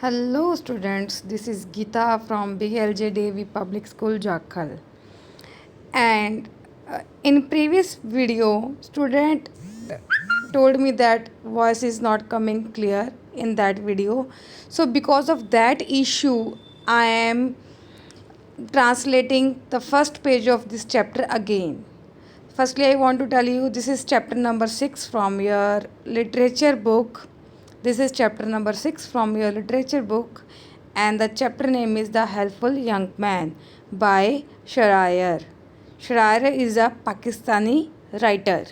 Hello students, this is Geeta from BLJ Devi Public School Jakhal. And in previous video, student told me that voice is not coming clear in that video. So because of that issue, I am translating the first page of this chapter again. Firstly, I want to tell you this is chapter number 6 from your literature book. This is chapter number 6 from your literature book, and the chapter name is The Helpful Young Man by Sharayer. Sharayer is a Pakistani writer.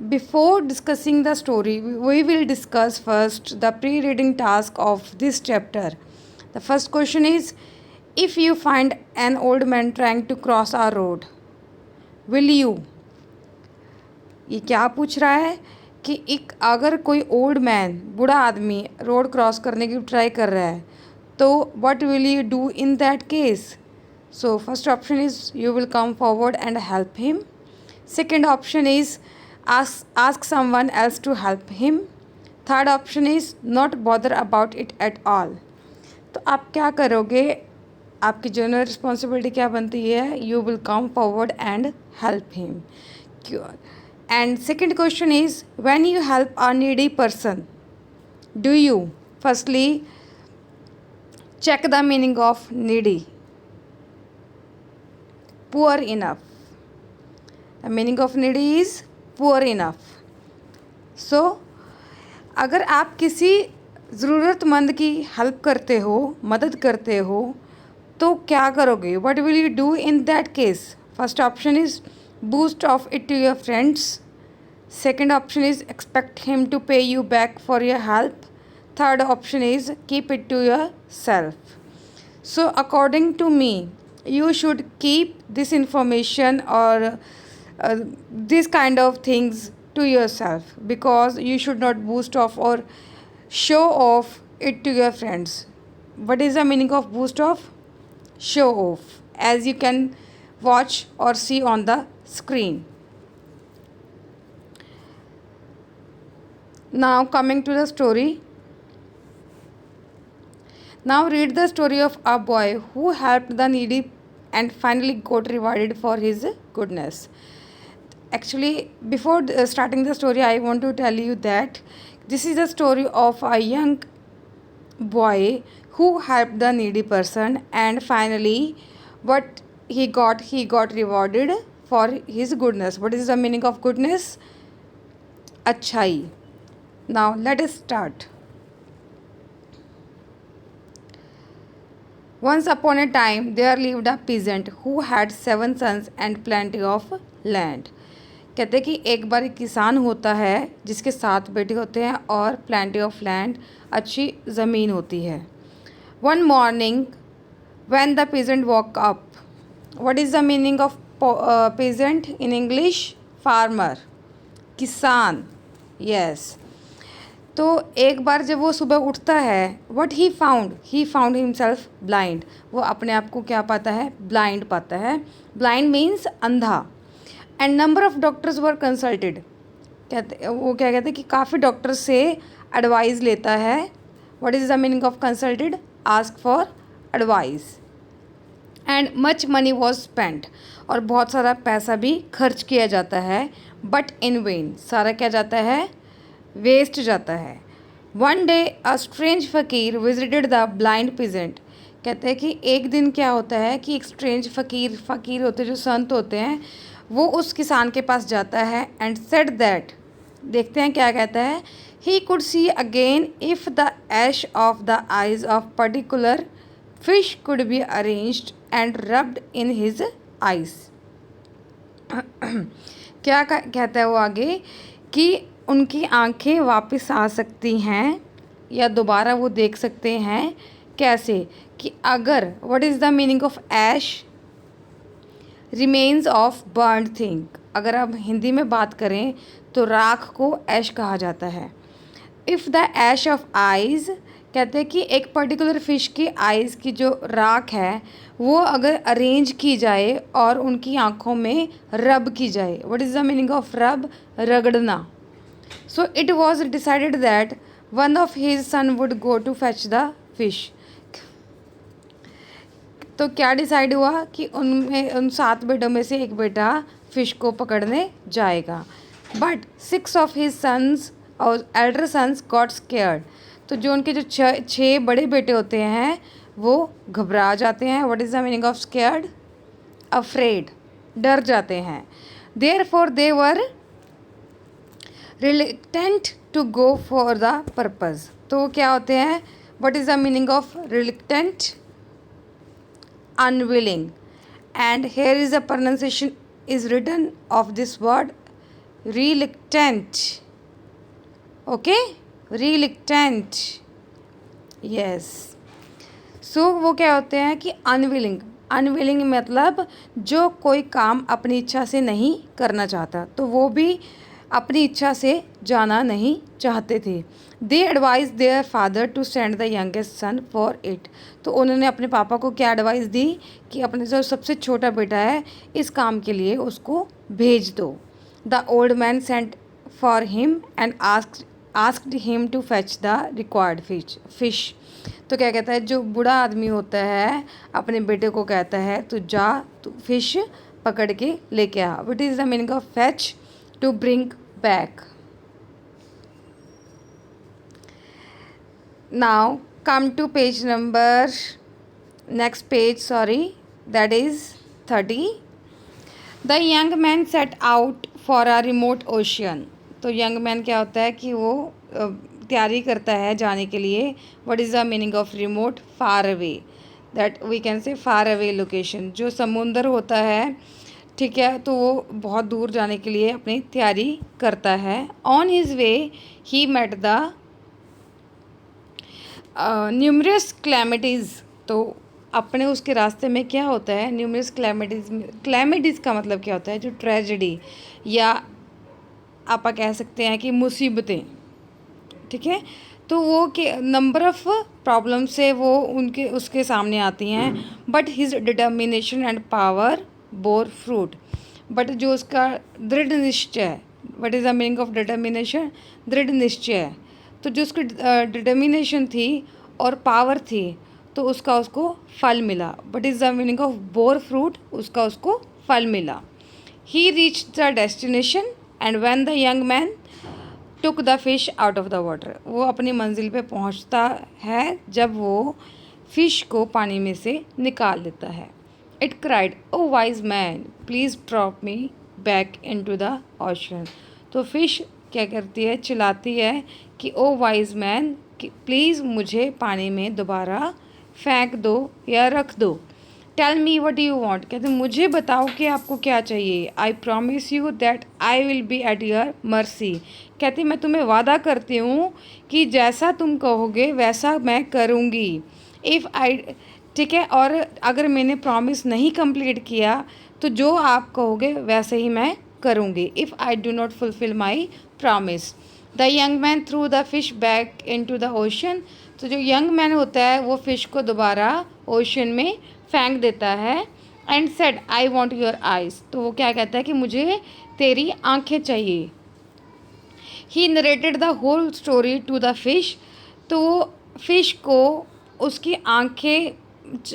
Before discussing the story, we will discuss first the pre-reading task of this chapter. The first question is, if you find an old man trying to cross our road, will you? ये क्या पूछ रहा है कि एक अगर कोई old man बूढ़ा आदमी रोड क्रॉस करने की ट्राई कर रहा है तो what will you do in that case. So first option is you will come forward and help him. Second option is ask someone else to help him. Third option is not bother about it at all. तो आप क्या करोगे, आपकी general responsibility क्या बनती है, you will come forward and help him. And second question is, when you help a needy person, do you firstly check the meaning of needy? Poor enough. The meaning of needy is poor enough. So अगर आप किसी ज़रूरतमंद की help करते हो, मदद करते हो, तो क्या करोगे, what will you do in that case? First option is boost off it to your friends. Second option is expect him to pay you back for your help. Third option is keep it to yourself. So according to me, you should keep this information or this kind of things to yourself, because you should not boost off or show off it to your friends. What is the meaning of boost off? Show off, as you can watch or see on the screen. Now coming to the story. Now read the story of a boy who helped the needy and finally got rewarded for his goodness. Actually, before starting the story, I want to tell you that this is the story of a young boy who helped the needy person, and finally what he got rewarded for his goodness. What is the meaning of goodness? Achai. Now let us start. Once upon a time there lived a peasant who had 7 sons and plenty of land. कहते हैं कि एक बार एक किसान होता है जिसके 7 बेटे होते हैं और plenty of land, अच्छी ज़मीन होती है. One morning when the peasant woke up, what is the meaning of peasant in English? Farmer, किसान. Yes. तो एक बार जब वो सुबह उठता है, what he found himself blind. वो अपने आप को क्या पाता है, ब्लाइंड पाता है. ब्लाइंड मीन्स अंधा. And number of doctors were consulted. वो क्या कहते हैं कि काफ़ी डॉक्टर से एडवाइस लेता है. What is the meaning of consulted? Ask for advice. And much money was spent. और बहुत सारा पैसा भी खर्च किया जाता है. बट इन वेन, सारा क्या जाता है, वेस्ट जाता है. वन डे अ स्ट्रेंज फ़कीर विजिटेड द ब्लाइंड पीजेंट. कहते हैं कि एक दिन क्या होता है कि एक स्ट्रेंज फ़कीर होते हैं, जो संत होते हैं, वो उस किसान के पास जाता है. एंड सेड दैट, देखते हैं क्या कहता है, he could see again if the ash of the eyes of particular fish could be arranged and rubbed in his eyes. क्या कहता है वो आगे कि उनकी आंखें वापस आ सकती हैं या दोबारा वो देख सकते हैं. कैसे? कि अगर, what is the meaning of ash? Remains of burned thing. अगर आप हिंदी में बात करें तो राख को ऐश कहा जाता है. If the ash of eyes, कहते हैं कि एक पर्टिकुलर फ़िश की आइज़ की जो राख है वो अगर अरेंज की जाए और उनकी आँखों में रब की जाए. What is the meaning of rub? रगड़ना. So it was decided that one of his son would go to fetch the fish. तो क्या डिसाइड हुआ कि उन 7 बेटों में से एक बेटा फिश को पकड़ने जाएगा। बट 6 ऑफ हिज सन्स और एल्डर सन्स गॉट स्केयर्ड। तो जो उनके जो 6 बड़े बेटे होते हैं वो घबरा जाते हैं। What is the meaning of scared? Afraid, डर जाते हैं। Therefore they were reluctant to go for the purpose. तो वो क्या होते हैं? What is the meaning of reluctant? unwilling. And here is the pronunciation is written of this word reluctant. Okay, reluctant, yes. So वो क्या होते हैं कि unwilling मतलब जो कोई काम अपनी इच्छा से नहीं करना चाहता, तो वो भी अपनी इच्छा से जाना नहीं चाहते थे। They advise their father to send the youngest son for it. तो उन्होंने अपने पापा को क्या एडवाइस दी कि अपने जो सबसे छोटा बेटा है इस काम के लिए उसको भेज दो। The old man sent for him and asked him to fetch the required fish. तो क्या कहता है, जो बूढ़ा आदमी होता है अपने बेटे को कहता है तू जा, तू फिश पकड़ के लेके आ। What is the meaning of fetch? To bring back. Now come to page number, next page, sorry, that is 30. The young man set out for a remote ocean. तो young man क्या होता है कि वो तैयारी करता है जाने के लिए। What is the meaning of remote? Far away, that we can say far away location. जो समुंदर होता है, ठीक है, तो वो बहुत दूर जाने के लिए अपनी तैयारी करता है। On his way he met the numerous calamities. तो अपने उसके रास्ते में क्या होता है? न्यूमरस क्लैमिटीज़ का मतलब क्या होता है? जो ट्रेजेडी या आप कह सकते हैं कि मुसीबतें, ठीक है। तो वो के नंबर ऑफ़ प्रॉब्लम से वो उसके सामने आती हैं। But his determination and power bore fruit. But जो उसका दृढ़ निश्चय है, what is the meaning of determination? दृढ़ निश्चय। तो जो उसकी डिटर्मिनेशन थी और पावर थी तो उसको फल मिला। But is the meaning of bore fruit? उसको फल मिला। He reach the destination and when the young man took the fish out of the water. वो अपनी मंजिल पे पहुंचता है जब वो फिश को पानी में से निकाल लेता है। It cried, oh wise man please drop me back into the ocean. तो फिश क्या करती है? चिल्लाती है कि ओ वाइज मैन, प्लीज़ मुझे पानी में दोबारा फेंक दो या रख दो। Tell me what you want. कहते मुझे बताओ कि आपको क्या चाहिए। I promise you that I will be at your mercy. कहती मैं तुम्हें वादा करती हूँ कि जैसा तुम कहोगे वैसा मैं करूँगी। इफ़ आई, ठीक है, और अगर मैंने प्रॉमिस नहीं कंप्लीट किया तो जो आप कहोगे वैसे ही मैं करूँगी। If I do not fulfil my promise. The young man through the fish back into the ocean. तो जो यंग मैन होता है वो फिश को दोबारा ओशन में फेंक देता है। And said I want your eyes. तो वो क्या कहता है कि मुझे तेरी आंखें चाहिए। He narrated the whole story to the fish. तो वो फिश को उसकी आंखें,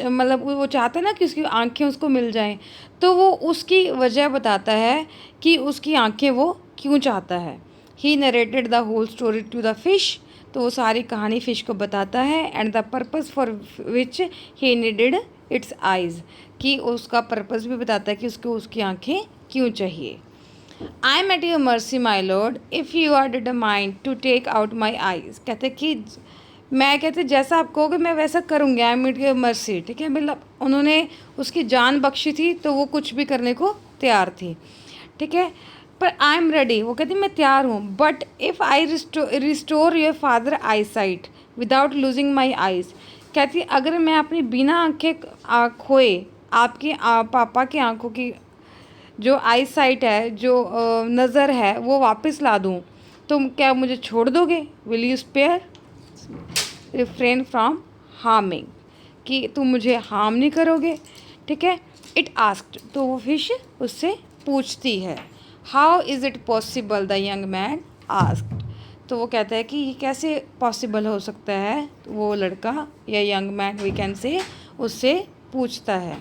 मतलब वो चाहता है ना कि उसकी आंखें उसको मिल जाएं, तो वो उसकी वजह बताता है कि उसकी आंखें वो क्यों चाहता है। He narrated the whole story to the fish. तो वो सारी कहानी फ़िश को बताता है। And the purpose for which he needed its eyes, कि उसका पर्पज़ भी बताता है कि उसकी आंखें क्यों चाहिए। I am at your mercy my lord if you are determined to take out my eyes. कहते कि मैं, कहते जैसा आप कहोगे मैं वैसा करूँगी। आई एम एट योर मर्सी, ठीक है, मतलब उन्होंने उसकी जान बख्शी थी तो वो कुछ भी करने को तैयार थी, ठीक है। पर आई एम रेडी, वो कहती मैं तैयार हूँ। But if I restore your father I site without losing my eyes. कहती अगर मैं अपनी बिना आँखें खोए आपकी पापा की आँखों की जो आई साइट है, जो नज़र है, वो वापस ला दूँ तो क्या मुझे छोड़ दोगे? Will you spare refrain from harming, कि तुम मुझे हार्म नहीं करोगे, ठीक है। इट आस्क्ड, तो वो फिश उससे पूछती है। How is it possible, the young man asked. तो वो कहता है कि ये कैसे पॉसिबल हो सकता है, वो लड़का या यंग मैन वी कैन से उससे पूछता है।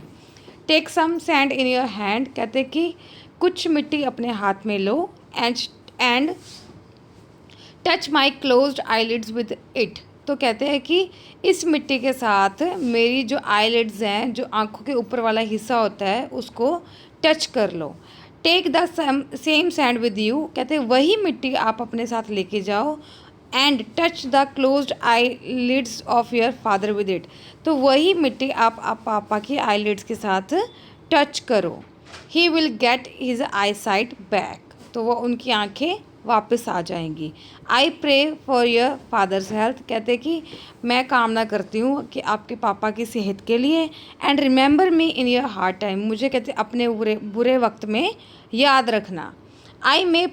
Take some sand in your hand, कहते हैं कि कुछ मिट्टी अपने हाथ में लो, and touch my closed eyelids with it. तो कहते हैं कि इस मिट्टी के साथ मेरी जो आईलिड्स हैं, जो आंखों के ऊपर वाला हिस्सा होता है, उसको टच कर लो। Take the same sand with you, कहते हैं वही मिट्टी आप अपने साथ लेके जाओ, and touch the closed eyelids of your father with it. तो वही मिट्टी आप पापा की आई लिड्स के साथ टच करो। He will get his eyesight back, तो वो उनकी आंखें वापस आ जाएंगी। I pray for your father's health, कहते कि मैं कामना करती हूँ कि आपके पापा की सेहत के लिए। And remember me in your hard time, मुझे कहते अपने बुरे वक्त में याद रखना। I may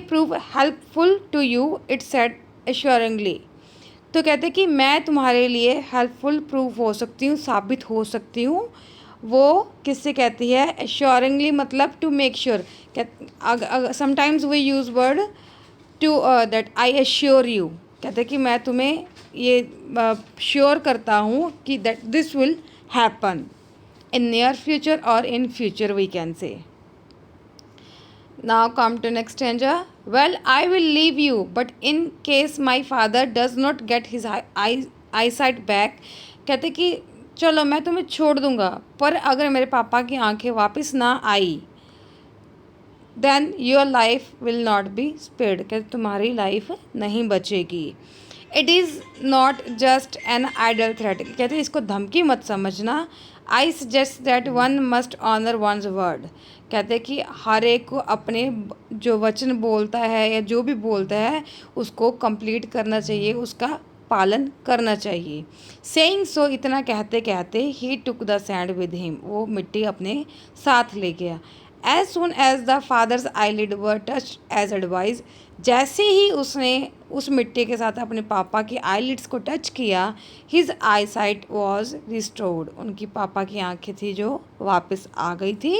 prove helpful to you, it said assuringly. तो कहते कि मैं तुम्हारे लिए हेल्पफुल प्रूव हो सकती हूँ, साबित हो सकती हूँ। वो किससे कहती है? एश्योरिंगली मतलब to make sure. Sometimes we use word to that I assure you, कहते कि मैं तुम्हें ये श्योर करता हूँ कि that this will happen in near future और in future we can say. Now come to next stanza. Well, I will leave you, but in case my father does not get his eyesight back, कहते कि चलो मैं तुम्हें छोड़ दूंगा, पर अगर मेरे पापा की आंखें वापस ना आई, then your life will not be spared, कहते तुम्हारी लाइफ नहीं बचेगी। It is not just an idle threat, कहते इसको धमकी मत समझना। I suggest that one must honour one's word, कहते कि हर एक को अपने जो वचन बोलता है या जो भी बोलता है उसको कंप्लीट करना चाहिए, उसका पालन करना चाहिए। सेइंग सो, इतना कहते कहते ही took the sand with him, वो मिट्टी अपने साथ ले गया। As soon as the father's eyelid were touch as advise, जैसे ही उसने उस मिट्टी के साथ अपने पापा की आईलिड्स को टच किया, his I site was restored, उनकी पापा की आंखें थी जो वापस आ गई थी।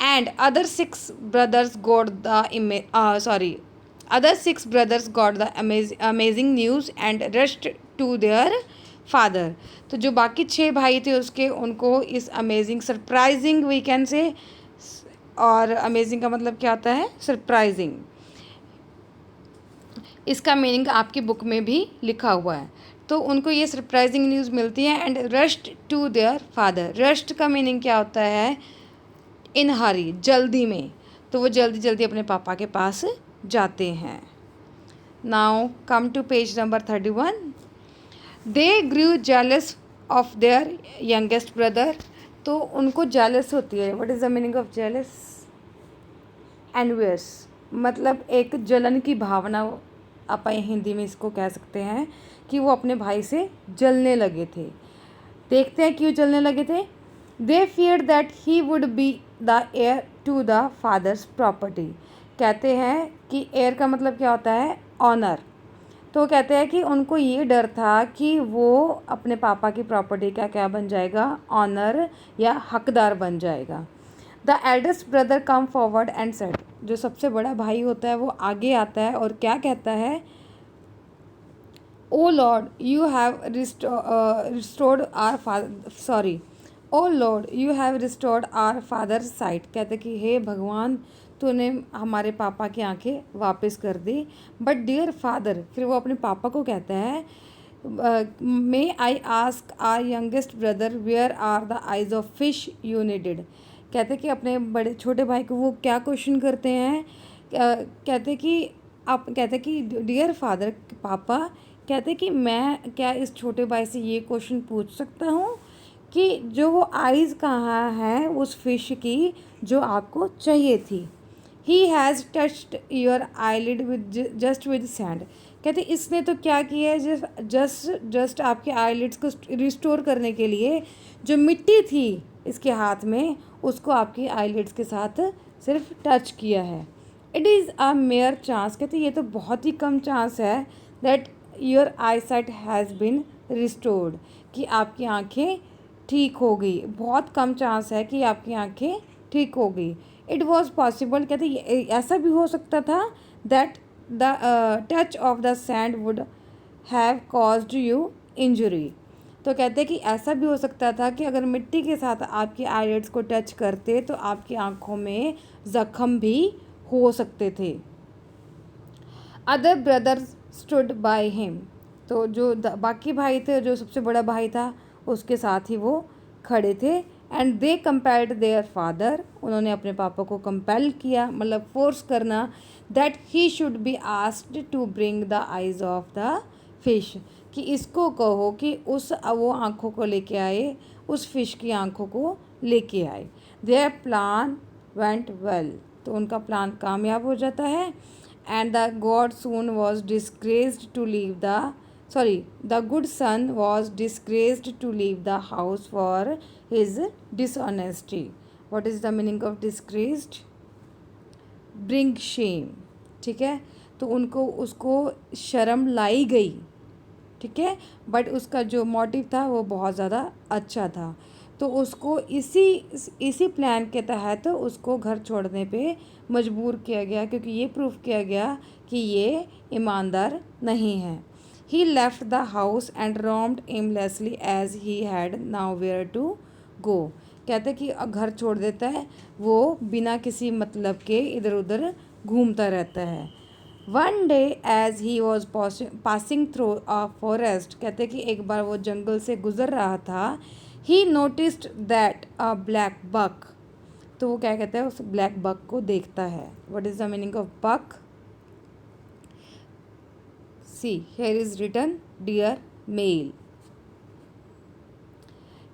And other six brothers got the amazing news and rushed to their father. तो जो बाकी 6 भाई थे उसके, उनको इस अमेजिंग सरप्राइजिंग वी कैन से, और अमेजिंग का मतलब क्या होता है? सरप्राइजिंग। इसका मीनिंग आपकी बुक में भी लिखा हुआ है। तो उनको ये सरप्राइजिंग न्यूज़ मिलती है। And rushed to their father, rushed का मीनिंग क्या होता है? इन हरी, जल्दी में। तो वो जल्दी जल्दी अपने पापा के पास जाते हैं। Now come to page number 31। They grew jealous of their youngest brother, तो उनको जेलस होती है। What is the meaning of jealous? Envious, मतलब एक जलन की भावना, आप हिंदी में इसको कह सकते हैं कि वो अपने भाई से जलने लगे थे। देखते हैं क्यों जलने लगे थे। They fear that he would be the heir to the father's property, कहते हैं कि हेयर का मतलब क्या होता है? ऑनर। तो कहते हैं कि उनको ये डर था कि वो अपने पापा की प्रॉपर्टी का क्या बन जाएगा? ऑनर या हकदार बन जाएगा। The eldest brother come forward and said, जो सबसे बड़ा भाई होता है वो आगे आता है और क्या कहता है? O Lord you have restored our father sight, कहते कि हे भगवान, तूने हमारे पापा की आंखें वापस कर दी। बट डियर फादर, फिर वो अपने पापा को कहता है, may I ask our youngest brother where are the eyes of fish you needed, कहते कि अपने बड़े छोटे भाई को वो क्या क्वेश्चन करते हैं? कहते कि डियर फादर, पापा, कहते कि मैं क्या इस छोटे भाई से ये क्वेश्चन पूछ सकता हूँ कि जो वो आइज़ कहाँ है उस फिश की जो आपको चाहिए थी? He has touched your eyelid just with sand, कहते इसने तो क्या किया है? जस्ट आपके आईलिड्स को रिस्टोर करने के लिए जो मिट्टी थी इसके हाथ में, उसको आपकी आईलिड्स के साथ सिर्फ टच किया है। It is a mayor chance, कहते ये तो बहुत ही कम चांस है that your I site has been restored, कि आपकी आंखें ठीक हो गई। बहुत कम चांस है कि आपकी आंखें ठीक हो गई। इट वॉज पॉसिबल, कहते ऐसा भी हो सकता था that the touch of the sand would have caused you injury. तो कहते कि ऐसा भी हो सकता था कि अगर मिट्टी के साथ आपकी आईलिड्स को टच करते तो आपकी आंखों में ज़ख्म भी हो सकते थे। Other brothers stood by him, तो जो बाकी भाई थे, जो सबसे बड़ा भाई था उसके साथ ही वो खड़े थे। And they compelled their father, उन्होंने अपने पापा को कंपेल किया, मतलब फोर्स करना, that he should be asked to bring the eyes of the fish, कि इसको कहो कि वो आँखों को लेके आए, उस फिश की आँखों को लेके आए। देयर प्लान वेंट वेल, तो उनका प्लान कामयाब हो जाता है। And the good son was disgraced to leave the the good son was disgraced to leave the house for his dishonesty. What is the meaning of disgraced? Bring shame, ठीक है। तो उनको उसको शर्म लाई गई, ठीक है, बट उसका जो मोटिव था वो बहुत ज़्यादा अच्छा था। तो उसको इसी प्लान के तहत उसको घर छोड़ने पे मजबूर किया गया, क्योंकि ये प्रूफ किया गया कि ये ईमानदार नहीं है। He left the house and roamed aimlessly as he had now where to go, कहते कि घर छोड़ देता है वो बिना किसी मतलब के, इधर उधर घूमता रहता है। One day as he was passing through a forest, कहते कि एक बार वो जंगल से गुजर रहा था। He noticed that a black buck, तो वो क्या कहता है, उस ब्लैक बक को देखता है। What is the meaning of buck? See here is written deer male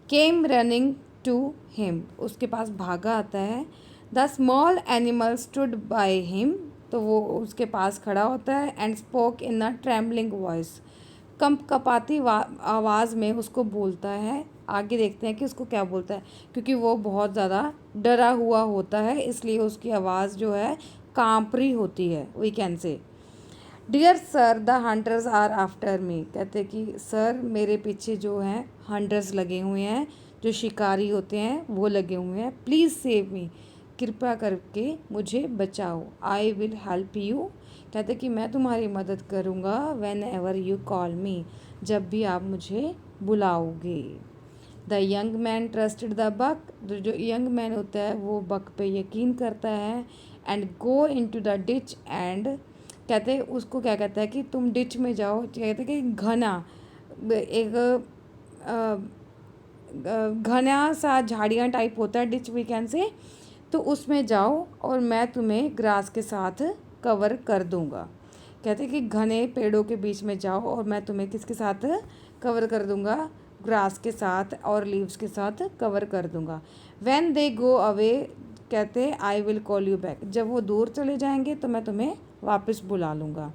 came running to him, उसके पास भागा आता है। The small animal stood by him, तो वो उसके पास खड़ा होता है। And spoke in a trembling voice, कंपकपाती आवाज़ में उसको बोलता है। आगे देखते हैं कि उसको क्या बोलता है, क्योंकि वो बहुत ज़्यादा डरा हुआ होता है, इसलिए उसकी आवाज़ जो है कांप रही होती है, we can say. Dear sir the hunters are after me, कहते कि सर मेरे पीछे जो हैं हंटर्स लगे हुए हैं, जो शिकारी होते हैं वो लगे हुए हैं। प्लीज़ सेव मी, कृपया करके मुझे बचाओ। आई विल हेल्प यू, कहते कि मैं तुम्हारी मदद करूँगा। Whenever you call me, जब भी आप मुझे बुलाओगे। The young man trusted the buck, जो यंग मैन होता है वो बक पे यकीन करता है। And go into the ditch, एंड कहते उसको क्या कहता है कि तुम डिच में जाओ, कहते कि घना एक घना सा झाड़ियाँ टाइप होता है डिच, वी कैन से, तो उसमें जाओ और मैं तुम्हें ग्रास के साथ कवर कर दूंगा। कहते कि घने पेड़ों के बीच में जाओ और मैं तुम्हें किसके साथ कवर कर दूंगा, ग्रास के साथ और लीव्स के साथ कवर कर दूंगा। व्हेन दे गो अवे, कहते I will call you back, जब वो दूर चले जाएंगे तो मैं तुम्हें वापस बुला लूँगा।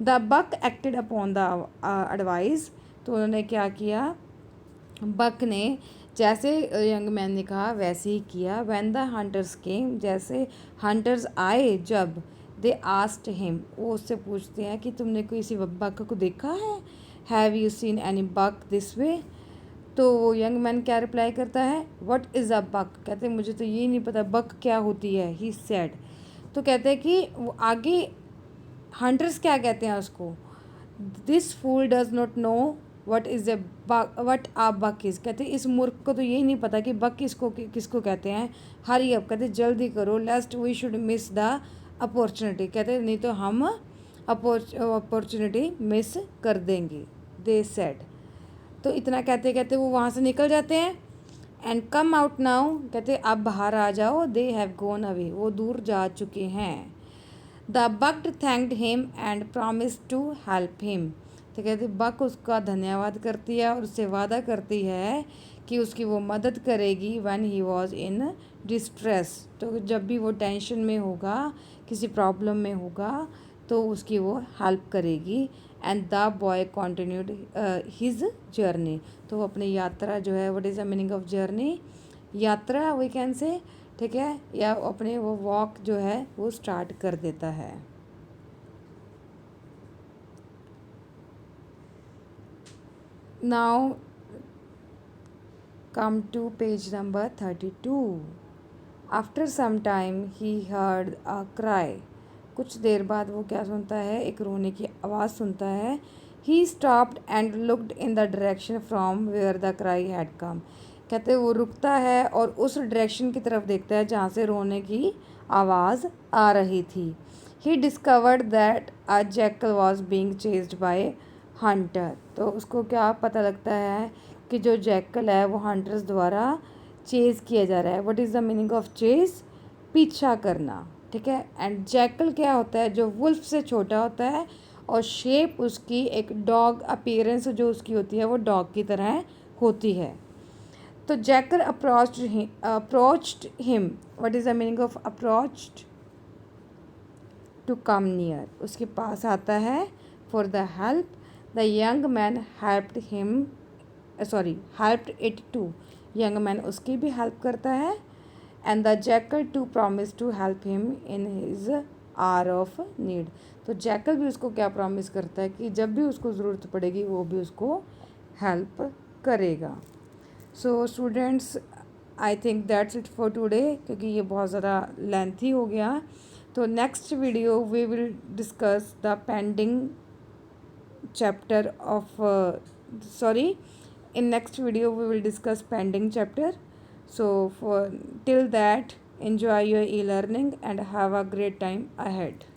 The buck acted upon the advice, तो उन्होंने क्या किया, बक ने जैसे यंग मैन ने कहा वैसे ही किया। व्हेन द हंटर्स केम, जैसे हंटर्स आए जब, दे आस्क्ड हिम, वो उससे पूछते हैं कि तुमने कोई इसी बक को देखा है, have you seen any buck this way. तो वो यंग मैन क्या रिप्लाई करता है, व्हाट इज़ अ बक, कहते मुझे तो ये नहीं पता बक क्या होती है, ही सेड। तो कहते हैं कि वो आगे हंटर्स क्या कहते हैं उसको, this fool does not know what is a buck, what a buck is, कहते इस मूर्ख को तो यही नहीं पता कि बक किसको कहते हैं। हरी अप, कहते जल्दी करो, lest we should miss the opportunity, कहते नहीं तो हम अपॉर्चुनिटी मिस कर देंगे। दे सेड, तो इतना कहते कहते वो वहाँ से निकल जाते हैं। एंड कम आउट नाउ, कहते अब बाहर आ जाओ। दे हैव गोन अवे, वो दूर जा चुके हैं। The buck thanked him and promise to help him, तो कहते बक उसका धन्यवाद करती है और उससे वादा करती है कि उसकी वो मदद करेगी। When he was in distress, तो जब भी वो टेंशन में होगा, किसी प्रॉब्लम में होगा, तो उसकी वो हेल्प करेगी। And the boy continued his journey, तो वो अपनी यात्रा जो है, what is the meaning of journey, यात्रा वी कैन से, ठीक है, या अपने वो वॉक जो है वो स्टार्ट कर देता है। Now come to page number 32। After some time he heard a cry. कुछ देर बाद वो क्या सुनता है, एक रोने की आवाज़ सुनता है। He stopped and looked in the direction from where the cry had come. कहते वो रुकता है और उस डायरेक्शन की तरफ देखता है जहाँ से रोने की आवाज़ आ रही थी। He discovered that a jackal was being chased by Hunter. तो उसको क्या पता लगता है कि जो जैकल है वो हंटर्स द्वारा चेज़ किया जा रहा है। What is the meaning of Chase? पीछा करना, ठीक है। एंड जैकल क्या होता है, जो वुल्फ से छोटा होता है और शेप उसकी एक डॉग अपीयरेंस जो उसकी होती है वो डॉग की तरह होती है। तो jackal approached him. What is the meaning of approached? To come near, उसके पास आता है। For the help, the young man helped him, helped it too. Young man उसकी भी हेल्प करता है। And the jackal too promise to help him in his hour of need. तो jackal भी उसको क्या प्रॉमिस करता है कि जब भी उसको ज़रूरत पड़ेगी वो भी उसको हेल्प करेगा। So students, I think that's it for today, क्योंकि ये बहुत ज़्यादा लेंथी हो गया। तो next video we will discuss the pending chapter of sorry in next video we will discuss pending chapter. So for till that, enjoy your e-learning and have a great time ahead.